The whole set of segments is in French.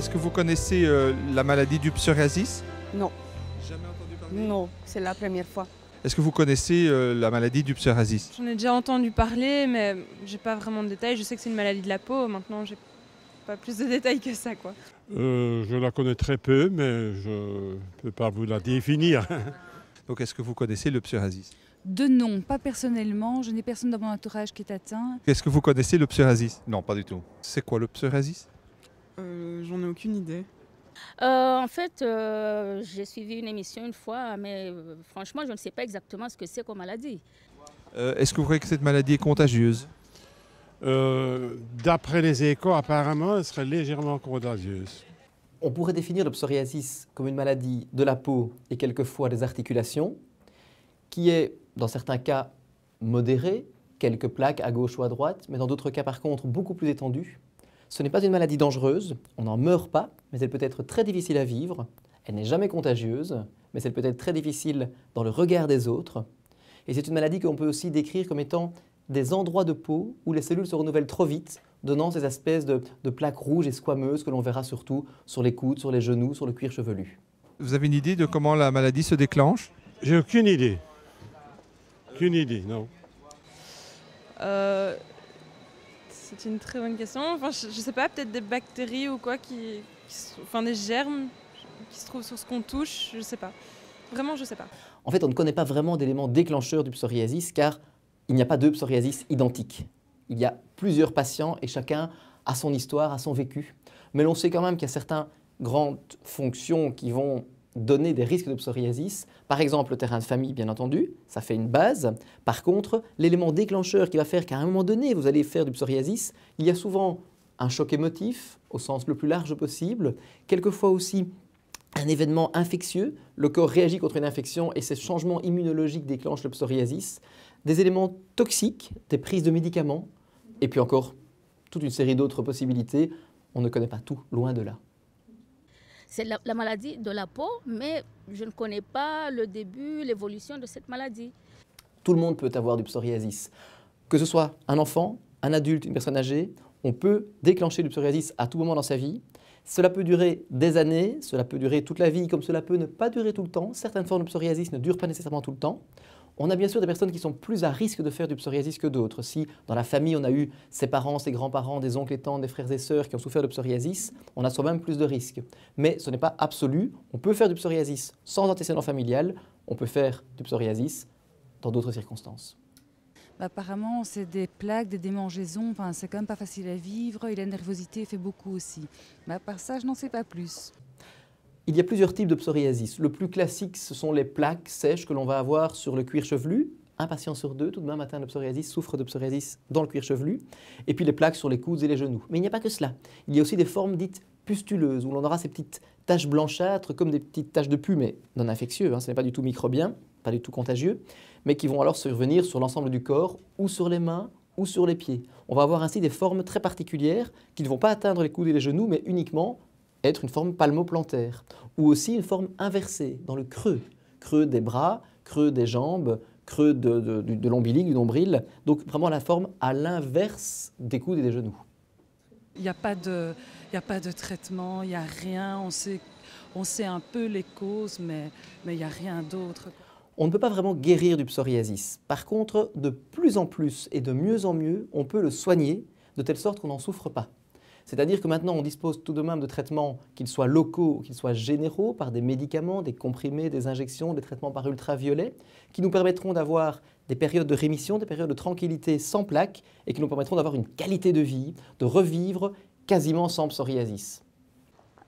Est-ce que vous connaissez la maladie du psoriasis? Non, Jamais entendu parler? non, c'est la première fois. Est-ce que vous connaissez la maladie du psoriasis? J'en ai déjà entendu parler, mais j'ai pas vraiment de détails. Je sais que c'est une maladie de la peau. Maintenant, j'ai pas plus de détails que ça, quoi. Je la connais très peu, mais je ne peux pas vous la définir. Donc est-ce que vous connaissez le psoriasis? De nom, pas personnellement. Je n'ai personne dans mon entourage qui est atteint. Est-ce que vous connaissez le psoriasis? Non, pas du tout. C'est quoi le psoriasis? J'en ai aucune idée. En fait, j'ai suivi une émission une fois, mais franchement, je ne sais pas exactement ce que c'est comme maladie. Est-ce que vous croyez que cette maladie est contagieuse? D'après les échos, apparemment, elle serait légèrement contagieuse. On pourrait définir le psoriasis comme une maladie de la peau et quelquefois des articulations, qui est, dans certains cas, modérée, quelques plaques à gauche ou à droite, mais dans d'autres cas, par contre, beaucoup plus étendue. Ce n'est pas une maladie dangereuse, on n'en meurt pas, mais elle peut être très difficile à vivre. Elle n'est jamais contagieuse, mais elle peut être très difficile dans le regard des autres. Et c'est une maladie qu'on peut aussi décrire comme étant des endroits de peau où les cellules se renouvellent trop vite, donnant ces espèces de plaques rouges et squameuses que l'on verra surtout sur les coudes, sur les genoux, sur le cuir chevelu. Vous avez une idée de comment la maladie se déclenche? J'ai aucune idée. Aucune idée, non. C'est une très bonne question. Enfin, je sais pas, peut-être des bactéries ou quoi, enfin des germes qui se trouvent sur ce qu'on touche. Je sais pas. Vraiment, je sais pas. En fait, on ne connaît pas vraiment d'éléments déclencheurs du psoriasis car il n'y a pas de psoriasis identique. Il y a plusieurs patients et chacun a son histoire, a son vécu. Mais l'on sait quand même qu'il y a certaines grandes fonctions qui vont donner des risques de psoriasis. Par exemple, le terrain de famille, bien entendu, ça fait une base. Par contre, l'élément déclencheur qui va faire qu'à un moment donné, vous allez faire du psoriasis, il y a souvent un choc émotif, au sens le plus large possible, quelquefois aussi un événement infectieux, le corps réagit contre une infection et ces changements immunologiques déclenchent le psoriasis, des éléments toxiques, des prises de médicaments, et puis encore toute une série d'autres possibilités. On ne connaît pas tout, loin de là. C'est la maladie de la peau, mais je ne connais pas le début, l'évolution de cette maladie. Tout le monde peut avoir du psoriasis. Que ce soit un enfant, un adulte, une personne âgée, on peut déclencher du psoriasis à tout moment dans sa vie. Cela peut durer des années, cela peut durer toute la vie, comme cela peut ne pas durer tout le temps. Certaines formes de psoriasis ne durent pas nécessairement tout le temps. On a bien sûr des personnes qui sont plus à risque de faire du psoriasis que d'autres. Si dans la famille, on a eu ses parents, ses grands-parents, des oncles et tantes, des frères et sœurs qui ont souffert de psoriasis, on a soi-même plus de risques. Mais ce n'est pas absolu. On peut faire du psoriasis sans antécédent familial. On peut faire du psoriasis dans d'autres circonstances. Apparemment, c'est des plaques, des démangeaisons. Enfin, c'est quand même pas facile à vivre et la nervosité fait beaucoup aussi. Mais à part ça, je n'en sais pas plus. Il y a plusieurs types de psoriasis. Le plus classique, ce sont les plaques sèches que l'on va avoir sur le cuir chevelu. Un patient sur deux, tout de même atteint de psoriasis, souffre de psoriasis dans le cuir chevelu. Et puis les plaques sur les coudes et les genoux. Mais il n'y a pas que cela. Il y a aussi des formes dites pustuleuses, où l'on aura ces petites taches blanchâtres, comme des petites taches de pus, mais non infectieux. Ce n'est pas du tout microbien, pas du tout contagieux, mais qui vont alors survenir sur l'ensemble du corps, ou sur les mains, ou sur les pieds. On va avoir ainsi des formes très particulières qui ne vont pas atteindre les coudes et les genoux, mais uniquement être une forme palmoplantaire, ou aussi une forme inversée, dans le creux, creux des bras, creux des jambes, creux de l'ombilic, du nombril, donc vraiment la forme à l'inverse des coudes et des genoux. Il n'y a pas de traitement, il n'y a rien, on sait un peu les causes, mais il n'y a rien d'autre. On ne peut pas vraiment guérir du psoriasis. Par contre, de plus en plus et de mieux en mieux, on peut le soigner de telle sorte qu'on n'en souffre pas. C'est-à-dire que maintenant, on dispose tout de même de traitements, qu'ils soient locaux ou qu'ils soient généraux, par des médicaments, des comprimés, des injections, des traitements par ultraviolet, qui nous permettront d'avoir des périodes de rémission, des périodes de tranquillité sans plaques, et qui nous permettront d'avoir une qualité de vie, de revivre quasiment sans psoriasis.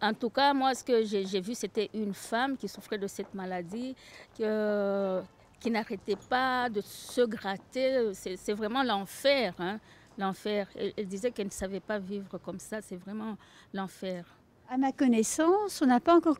En tout cas, moi, ce que j'ai vu, c'était une femme qui souffrait de cette maladie, qui n'arrêtait pas de se gratter. C'est vraiment l'enfer, hein. L'enfer. Elle disait qu'elle ne savait pas vivre comme ça, c'est vraiment l'enfer. À ma connaissance, on n'a pas encore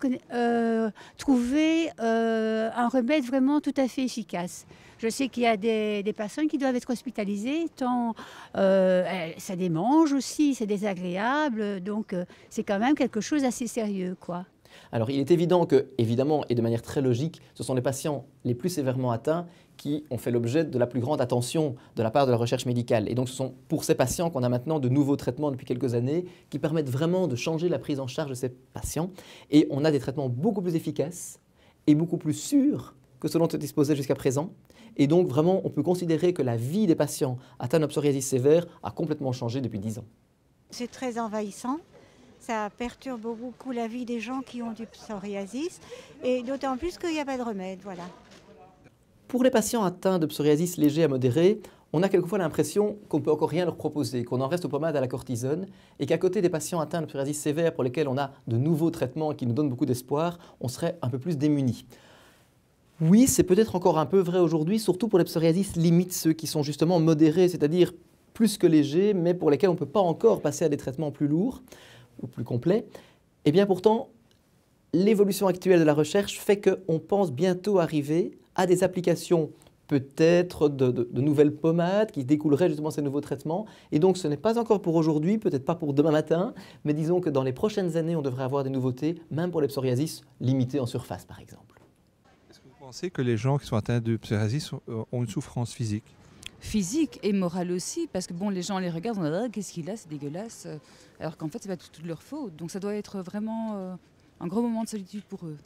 trouvé un remède vraiment tout à fait efficace. Je sais qu'il y a des personnes qui doivent être hospitalisées, tant ça démange aussi, c'est désagréable, donc c'est quand même quelque chose d'assez sérieux, quoi. Alors, il est évident que, évidemment, et de manière très logique, ce sont les patients les plus sévèrement atteints qui ont fait l'objet de la plus grande attention de la part de la recherche médicale. Et donc, ce sont pour ces patients qu'on a maintenant de nouveaux traitements depuis quelques années qui permettent vraiment de changer la prise en charge de ces patients. Et on a des traitements beaucoup plus efficaces et beaucoup plus sûrs que ce dont on disposait jusqu'à présent. Et donc, vraiment, on peut considérer que la vie des patients atteints de psoriasis sévère a complètement changé depuis 10 ans. C'est très envahissant. Ça perturbe beaucoup la vie des gens qui ont du psoriasis, et d'autant plus qu'il n'y a pas de remède, voilà. Pour les patients atteints de psoriasis léger à modéré, on a quelquefois l'impression qu'on ne peut encore rien leur proposer, qu'on en reste aux pommades à la cortisone, et qu'à côté des patients atteints de psoriasis sévère pour lesquels on a de nouveaux traitements qui nous donnent beaucoup d'espoir, on serait un peu plus démunis. Oui, c'est peut-être encore un peu vrai aujourd'hui, surtout pour les psoriasis limites, ceux qui sont justement modérés, c'est-à-dire plus que légers, mais pour lesquels on ne peut pas encore passer à des traitements plus lourds ou plus complet. Et bien pourtant, l'évolution actuelle de la recherche fait qu'on pense bientôt arriver à des applications peut-être de nouvelles pommades qui découleraient justement de ces nouveaux traitements. Et donc ce n'est pas encore pour aujourd'hui, peut-être pas pour demain matin, mais disons que dans les prochaines années, on devrait avoir des nouveautés, même pour les psoriasis limités en surface par exemple. Est-ce que vous pensez que les gens qui sont atteints de psoriasis ont une souffrance physique? Physique et morale aussi, parce que bon, les gens les regardent, on dit ah, qu'est-ce qu'il a, c'est dégueulasse, alors qu'en fait c'est pas toute leur faute. Donc ça doit être vraiment un gros moment de solitude pour eux.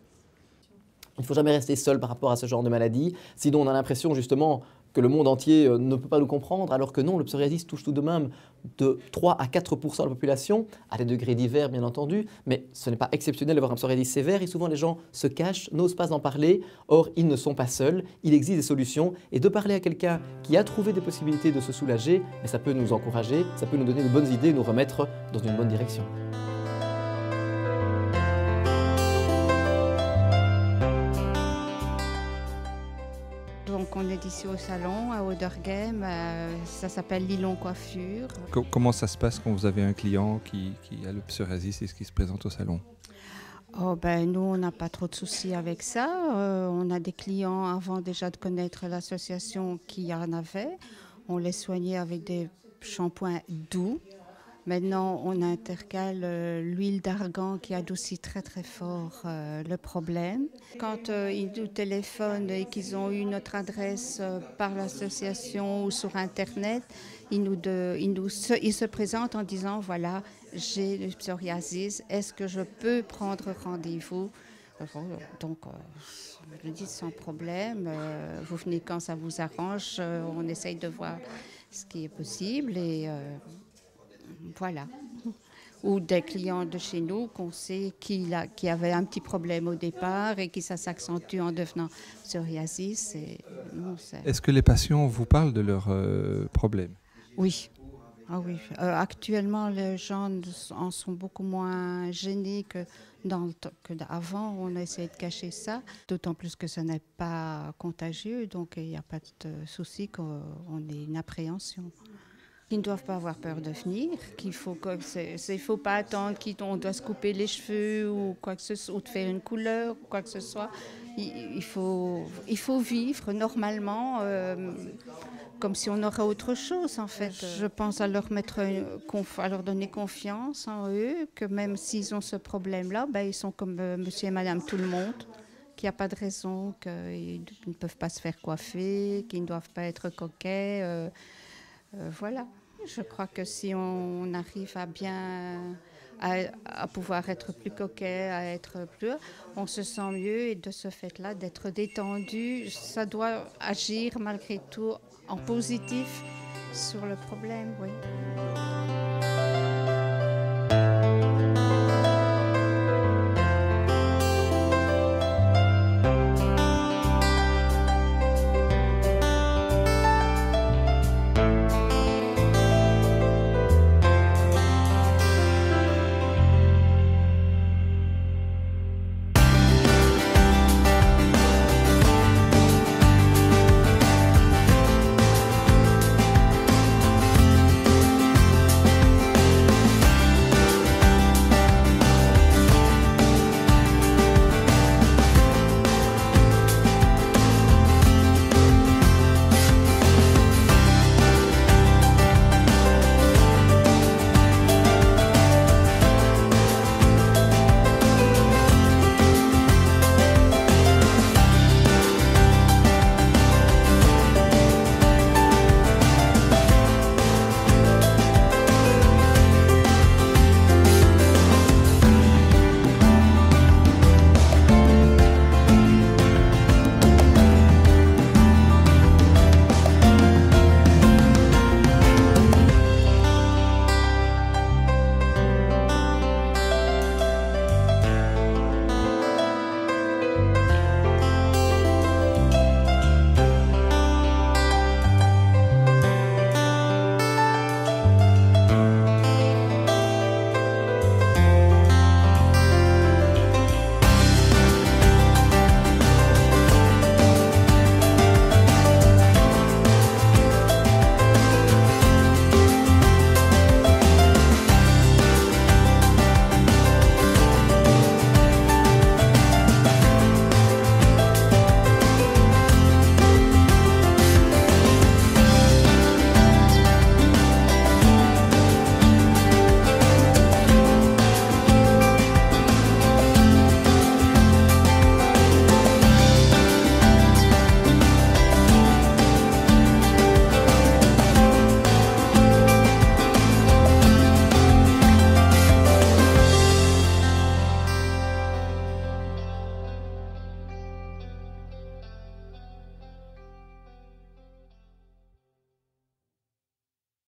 Il ne faut jamais rester seul par rapport à ce genre de maladie, sinon on a l'impression justement que le monde entier ne peut pas nous comprendre, alors que non, le psoriasis touche tout de même de 3 à 4% de la population, à des degrés divers bien entendu, mais ce n'est pas exceptionnel d'avoir un psoriasis sévère et souvent les gens se cachent, n'osent pas en parler, or ils ne sont pas seuls, il existe des solutions et de parler à quelqu'un qui a trouvé des possibilités de se soulager, mais ça peut nous encourager, ça peut nous donner de bonnes idées, nous remettre dans une bonne direction. Donc on est ici au salon, à Auderghem, ça s'appelle Lilon Coiffure. Comment ça se passe quand vous avez un client qui a le psoriasis et qui se présente au salon? Oh ben, nous, on n'a pas trop de soucis avec ça. On a des clients avant déjà de connaître l'association qui en avait. On les soignait avec des shampoings doux. Maintenant, on intercale l'huile d'argan qui adoucit très très fort le problème. Quand ils nous téléphonent et qu'ils ont eu notre adresse par l'association ou sur Internet, ils se présentent en disant « Voilà, j'ai le psoriasis, est-ce que je peux prendre rendez-vous ?» Donc, je le dis sans problème, vous venez quand ça vous arrange, on essaye de voir ce qui est possible et... voilà. Ou des clients de chez nous qu'on sait qui avaient un petit problème au départ et qui ça s'accentue en devenant psoriasis. Est-ce que les patients vous parlent de leurs problèmes? Oui. Ah oui. Actuellement, les gens en sont beaucoup moins gênés que avant. On a essayé de cacher ça, d'autant plus que ce n'est pas contagieux, donc il n'y a pas de souci qu'on ait une appréhension. Ils ne doivent pas avoir peur de venir, qu'il faut pas attendre qu'on doit se couper les cheveux ou quoi que ce soit, ou de faire une couleur, ou quoi que ce soit. Il faut vivre normalement, comme si on aurait autre chose en fait. Je pense à leur donner confiance en eux, que même s'ils ont ce problème-là, ben, ils sont comme monsieur et madame tout le monde, qu'il n'y a pas de raison, qu'ils ne peuvent pas se faire coiffer, qu'ils ne doivent pas être coquets. Voilà, je crois que si on arrive à pouvoir être plus coquet, on se sent mieux et de ce fait-là, d'être détendu, ça doit agir malgré tout en positif sur le problème, oui.